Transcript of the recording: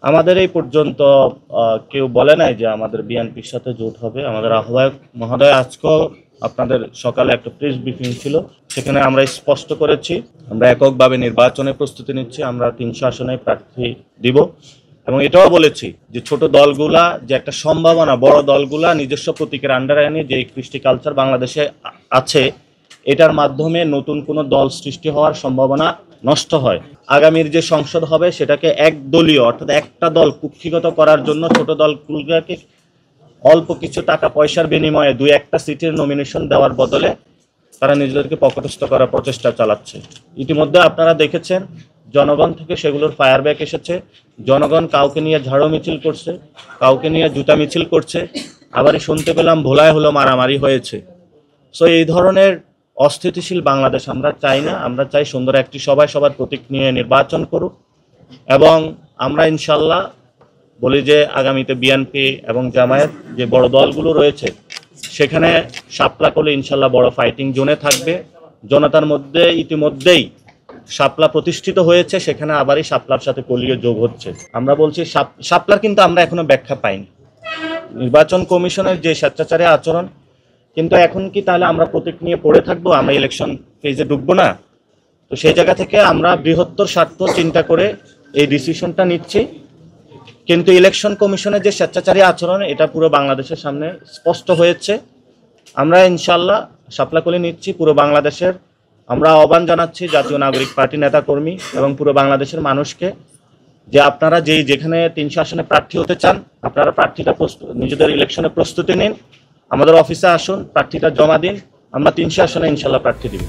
আমাদের এই পর্যন্ত কেউ বলে নাই যে আমাদের বিএনপির সাথে জোট হবে। আমাদের আহ্বায়ক মহোদয় আজকেও আপনাদের সকালে একটা প্রেস ব্রিফিং ছিল, সেখানে আমরা স্পষ্ট করেছি আমরা এককভাবে নির্বাচনে প্রস্তুতি নিচ্ছি, আমরা 300 আসনে প্রার্থী দিব এবং এটাও বলেছি যে ছোট দলগুলা যে একটা সম্ভাবনা, বড় দলগুলা নিজস্ব প্রতীকের আন্ডারে এনে যে কৃষ্টি কালচার বাংলাদেশে আছে এটার মাধ্যমে নতুন কোনো দল সৃষ্টি হওয়ার সম্ভাবনা নষ্ট হয়। আগামীর যে সংসদ হবে সেটাকে একদলীয় অর্থাৎ একটা দল কুক্ষিগত করার জন্য ছোট দলগুলোকে অল্প কিছু টাকা পয়সার বিনিময়ে 2-1টা সিটের নমিনেশন দেওয়ার বদলে তারা নিজেদেরকে পকেটস্থ করার প্রচেষ্টা চালাচ্ছে। ইতিমধ্যে আপনারা দেখেছেন জনগণ থেকে সেগুলোর ফায়ার ব্যাক এসেছে। জনগণ কাউকে নিয়ে ঝাড়ু মিছিল করছে, কাউকে নিয়ে জুতা মিছিল করছে, আবার শুনতে পেলাম ভোলায় হলো মারামারি হয়েছে। সো এই ধরনের অস্থিতিশীল বাংলাদেশ আমরা চাই না। আমরা চাই সুন্দর একটি সবাই সবার প্রতীক নিয়ে নির্বাচন করুক এবং আমরা ইনশাল্লাহ বলি যে আগামীতে বিএনপি এবং জামায়াত যে বড় দলগুলো রয়েছে সেখানে শাপলা করলে ইনশাল্লাহ বড় ফাইটিং জোনে থাকবে। জনতার মধ্যে ইতিমধ্যেই শাপলা প্রতিষ্ঠিত হয়েছে, সেখানে আবারই শাপলার সাথে কলীয় যোগ হচ্ছে। আমরা বলছি শাপলার কিন্তু আমরা এখনো ব্যাখ্যা পাইনি। নির্বাচন কমিশনের যে স্বেচ্ছাচারী আচরণ, কিন্তু এখন কি তাহলে আমরা প্রতীক নিয়ে পড়ে থাকবো, আমরা ইলেকশন ফেজে ঢুকবো না? তো সেই জায়গা থেকে আমরা বৃহত্তর স্বার্থ চিন্তা করে এই ডিসিশনটা নিচ্ছি। কিন্তু ইলেকশন কমিশনের যে স্বেচ্ছাচারী আচরণ এটা পুরো বাংলাদেশের সামনে স্পষ্ট হয়েছে। আমরা ইনশাল্লাহ শাপলাকলি নিচ্ছি পুরো বাংলাদেশের। আমরা আহ্বান জানাচ্ছি জাতীয় নাগরিক পার্টি নেতাকর্মী এবং পুরো বাংলাদেশের মানুষকে যে আপনারা যেখানে 300 আসনে প্রার্থী হতে চান আপনারা প্রার্থীটা নিজেদের ইলেকশনে প্রস্তুতি নিন, আমাদের অফিসে আসুন, প্রার্থীটা জমা দিন, আমরা 300 আসনে ইনশাল্লাহ প্রার্থী দিব।